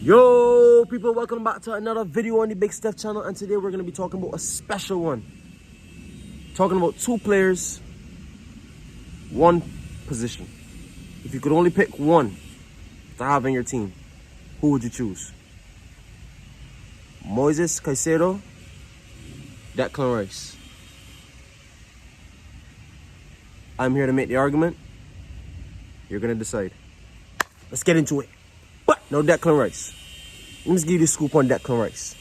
Yo people, welcome back to another video on the Big Steph channel, and today we're going to be talking about a special one. Talking about two players, one position. If you could only pick one to have in your team, who would you choose? Moises Caicedo, Declan Rice. I'm here to make the argument. You're going to decide. Let's get into it. But no Declan Rice. Let me just give you the scoop on Declan Rice.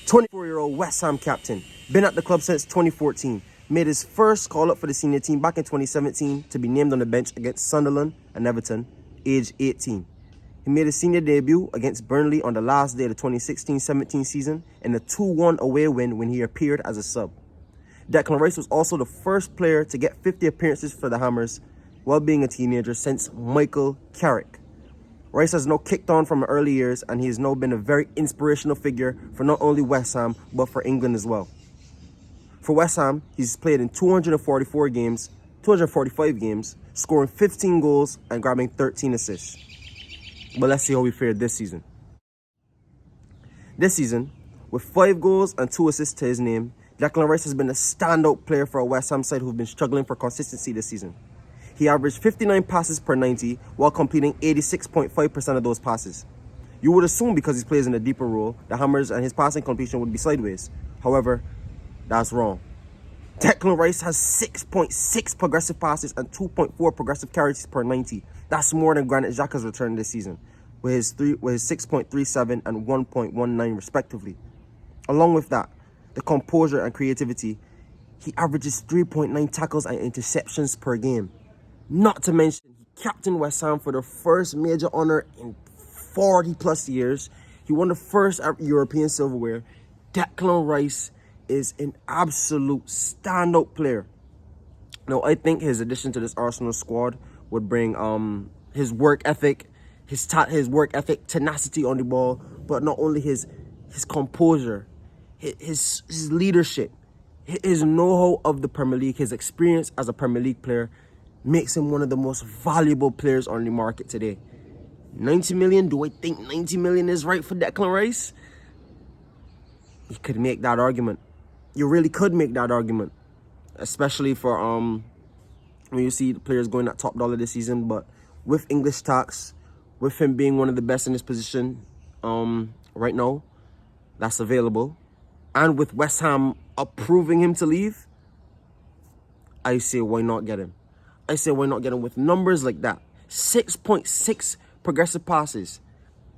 24-year-old West Ham captain. Been at the club since 2014. Made his first call-up for the senior team back in 2017 to be named on the bench against Sunderland and Everton, age 18. He made his senior debut against Burnley on the last day of the 2016-17 season in a 2-1 away win when he appeared as a sub. Declan Rice was also the first player to get 50 appearances for the Hammers while being a teenager since Michael Carrick. Rice has now kicked on from early years, and he has now been a very inspirational figure for not only West Ham, but for England as well. For West Ham, he's played in 245 games, scoring 15 goals and grabbing 13 assists. But let's see how he fared this season. This season, with 5 goals and 2 assists to his name, Declan Rice has been a standout player for a West Ham side who've been struggling for consistency this season. He averaged 59 passes per 90 while completing 86.5% of those passes. You would assume because he plays in a deeper role, the Hammers and his passing completion would be sideways. However, that's wrong. Declan Rice has 6.6 progressive passes and 2.4 progressive carries per 90. That's more than Granit Xhaka's return this season, with his 6.37 and 1.19 respectively. Along with that, the composure and creativity, he averages 3.9 tackles and interceptions per game. Not to mention, he captained West Ham for the first major honor in 40 plus years. He won the first European silverware. Declan Rice is an absolute standout player. Now, I think his addition to this Arsenal squad would bring his work ethic, his tenacity on the ball, but not only his composure, his leadership, his know-how of the Premier League, his experience as a Premier League player, makes him one of the most valuable players on the market today. 90 million, do I think 90 million is right for Declan Rice? You could make that argument. You really could make that argument. Especially for when you see the players going at top dollar this season. But with English tax, with him being one of the best in his position right now, that's available, and with West Ham approving him to leave, I say why not get him? I say why not get him with numbers like that? 6.6 progressive passes.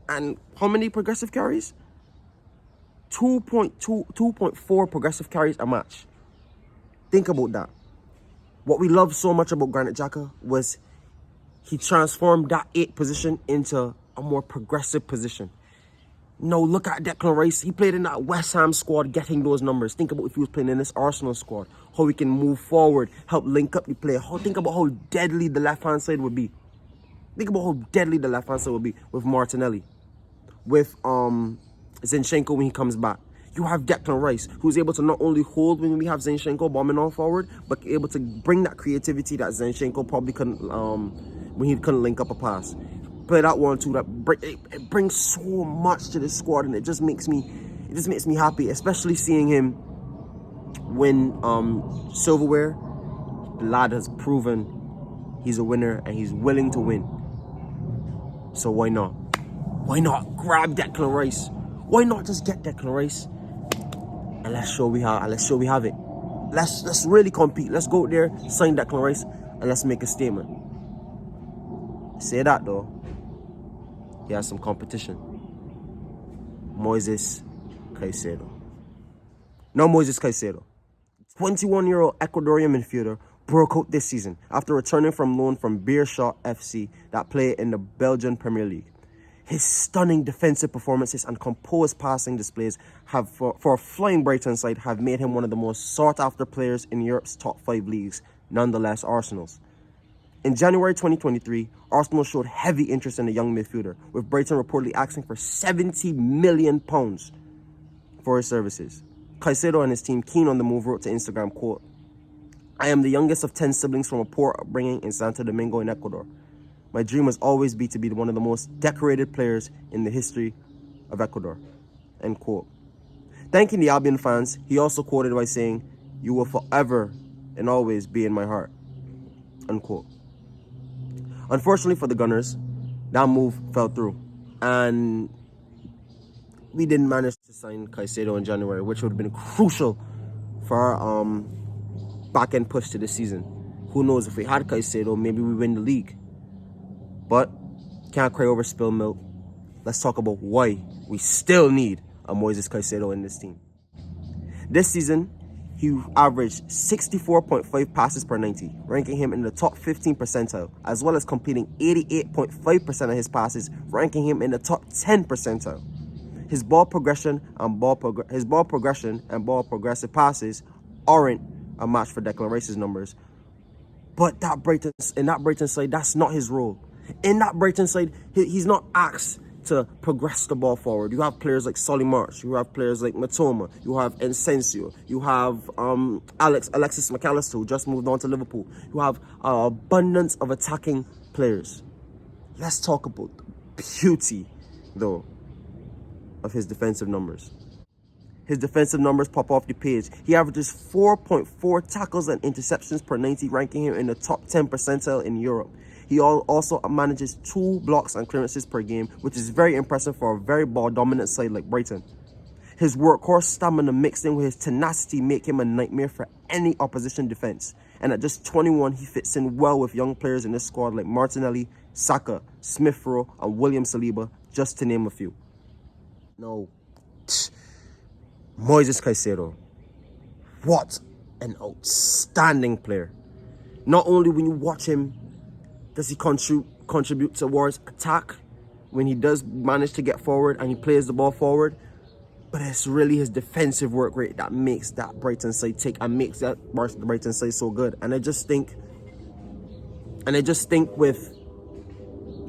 And how many progressive carries? 2.4 progressive carries a match. Think about that. What we love so much about Granit Xhaka was he transformed that 8 position into a more progressive position. No, look at Declan Rice. He played in that West Ham squad getting those numbers. Think about if he was playing in this Arsenal squad. How he can move forward, help link up the play. Think about how deadly the left-hand side would be. Think about how deadly the left-hand side would be with Martinelli. With Zinchenko when he comes back. You have Declan Rice, who's able to not only hold when we have Zinchenko bombing on forward, but able to bring that creativity that Zinchenko probably couldn't when he couldn't link up a pass. Play that 1-2. It brings so much to this squad, and it just makes me happy, especially seeing him win silverware. The lad has proven he's a winner and he's willing to win. So why not? Why not grab Declan Rice? Why not just get Declan Rice and let's show we have it. Let's really compete. Let's go out there, sign Declan Rice, and let's make a statement. Say that though, he has some competition. Moises Caicedo. Now Moises Caicedo, 21-year-old Ecuadorian midfielder, broke out this season after returning from loan from Beerschot FC that play in the Belgian Premier League. His stunning defensive performances and composed passing displays have, for a flying Brighton side, have made him one of the most sought-after players in Europe's top 5 leagues, nonetheless Arsenal's. In January 2023, Arsenal showed heavy interest in the young midfielder, with Brighton reportedly asking for £70 million for his services. Caicedo and his team, keen on the move, wrote to Instagram, quote, "I am the youngest of 10 siblings from a poor upbringing in Santo Domingo in Ecuador. My dream must always be to be one of the most decorated players in the history of Ecuador, end quote. Thanking the Albion fans, he also quoted by saying, "You will forever and always be in my heart," unquote. Unfortunately for the Gunners, that move fell through, and we didn't manage to sign Caicedo in January, which would have been crucial for our back-end push to this season. Who knows, if we had Caicedo, maybe we win the league. But can't cry over spilled milk. Let's talk about why we still need a Moises Caicedo in this team. This season, he averaged 64.5 passes per 90, ranking him in the top 15 percentile, as well as completing 88.5% of his passes, ranking him in the top 10 percentile. His ball progression and ball progressive passes aren't a match for Declan Rice's numbers. But in that Brighton side, that's not his role. In that Brighton side, he's not asked to progress the ball forward. You have players like Solly March, you have players like Matoma, you have Ensensio, you have Alexis McAllister, who just moved on to Liverpool. You have an abundance of attacking players. Let's talk about the beauty, though, of his defensive numbers. His defensive numbers pop off the page. He averages 4.4 tackles and interceptions per 90, ranking him in the top 10 percentile in Europe. He also manages 2 blocks and clearances per game, which is very impressive for a very ball-dominant side like Brighton. His workhorse stamina mixed in with his tenacity make him a nightmare for any opposition defense. And at just 21, he fits in well with young players in this squad like Martinelli, Saka, Smith-Rowe, and William Saliba, just to name a few. No. Moises Caicedo. What an outstanding player. Not only when you watch him does he contribute towards attack, when he does manage to get forward and he plays the ball forward, but it's really his defensive work rate that makes that Brighton side tick and makes that Brighton side so good. And I just think with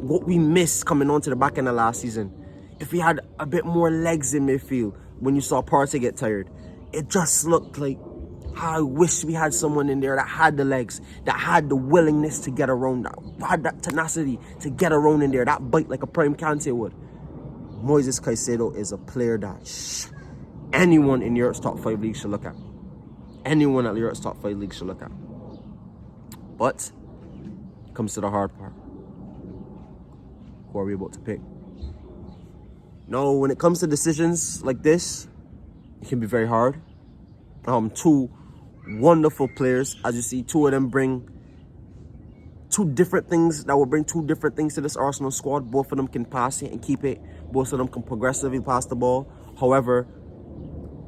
what we missed coming on to the back end of last season, if we had a bit more legs in midfield, when you saw Partey get tired, it just looked like how I wish we had someone in there that had the legs, that had the willingness to get around, that had that tenacity to get around in there, that bite like a prime Kante would. Moises Caicedo is a player that anyone in Europe's top 5 leagues should look at. Anyone at Europe's top 5 leagues should look at. But it comes to the hard part. Who are we about to pick? No, when it comes to decisions like this, it can be very hard. 2 wonderful players, as you see, 2 of them bring 2 different things that will bring 2 different things to this Arsenal squad. Both of them can pass it and keep it. Both of them can progressively pass the ball. However,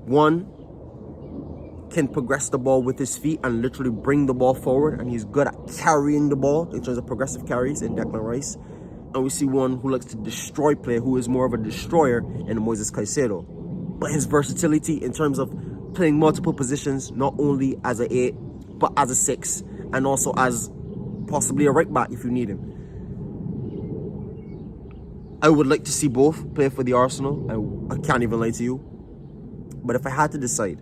one can progress the ball with his feet and literally bring the ball forward, and he's good at carrying the ball in terms of progressive carries in Declan Rice. And we see one who likes to destroy play, who is more of a destroyer in Moises Caicedo. But his versatility in terms of playing multiple positions, not only as an 8, but as a 6, and also as possibly a right back if you need him. I would like to see both play for the Arsenal. I can't even lie to you. But if I had to decide,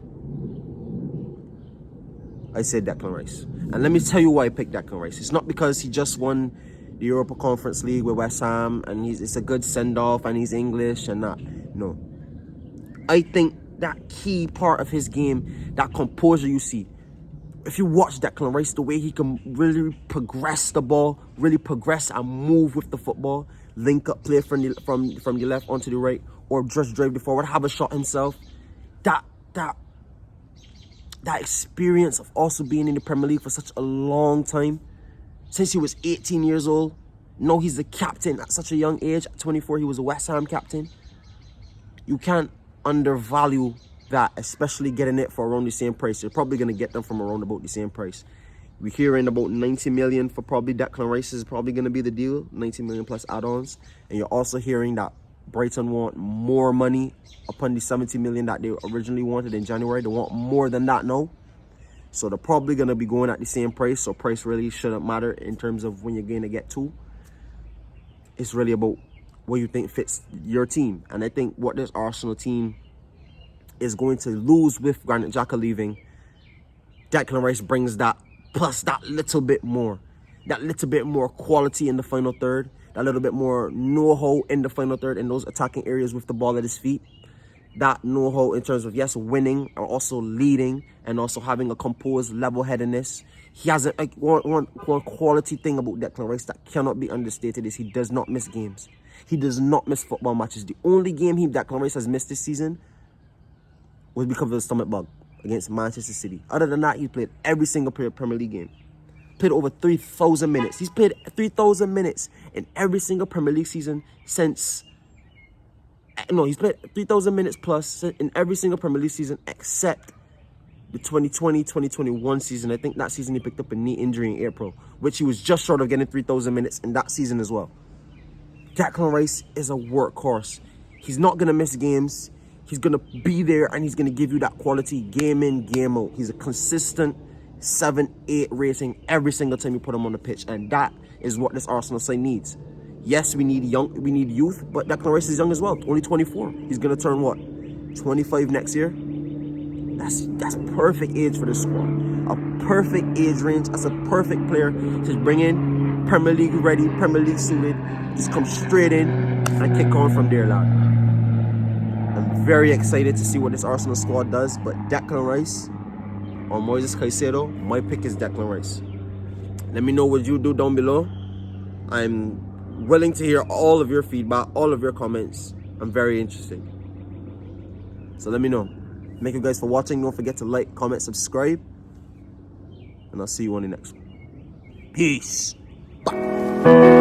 I say Declan Rice. And let me tell you why I picked Declan Rice. It's not because he just won the Europa Conference League with West Ham and it's a good send-off and he's English and that. No. I think that key part of his game, that composure you see, if you watch Declan Rice, the way he can really progress the ball, really progress and move with the football, link up play from the left onto the right, or just drive the forward, have a shot himself, that experience of also being in the Premier League for such a long time, since he was 18 years old. No, he's the captain at such a young age. At 24, he was a West Ham captain. You can't undervalue that, especially getting it for around the same price. You're probably going to get them from around about the same price. We're hearing about 90 million for probably Declan Rice is probably going to be the deal, 90 million plus add-ons. And you're also hearing that Brighton want more money upon the 70 million that they originally wanted in January. They want more than that now. So they're probably going to be going at the same price. So price really shouldn't matter in terms of when you're going to get to. It's really about what you think fits your team. And I think what this Arsenal team is going to lose with Granit Xhaka leaving, Declan Rice brings that, plus that little bit more quality in the final third, that little bit more know-how in the final third in those attacking areas with the ball at his feet. That know-how in terms of, yes, winning and also leading and also having a composed level-headedness. He has one quality thing about Declan Rice that cannot be understated is he does not miss games. He does not miss football matches. The only game Declan Rice has missed this season was because of the stomach bug against Manchester City. Other than that, he played every single Premier League game. Played over 3,000 minutes. He's played 3,000 minutes in every single Premier League season since... No, he's played 3,000 minutes plus in every single Premier League season except the 2020-2021 season. I think that season he picked up a knee injury in April, which he was just short of getting 3,000 minutes in that season as well. Declan Rice is a workhorse. He's not going to miss games. He's going to be there and he's going to give you that quality game in, game out. He's a consistent 7-8 rating every single time you put him on the pitch, and that is what this Arsenal side needs. Yes, we need youth, but Declan Rice is young as well, only 24. He's gonna turn what, 25 next year? That's perfect age for this squad. A perfect age range. That's a perfect player to bring in, Premier League ready, Premier League suited. Just come straight in and kick on from there, lad. I'm very excited to see what this Arsenal squad does, but Declan Rice or Moises Caicedo, my pick is Declan Rice. Let me know what you do down below. I'm willing to hear all of your feedback, all of your comments. I'm very interested. So let me know. Thank you guys for watching. Don't forget to like, comment, subscribe. And I'll see you on the next one. Peace. Bye.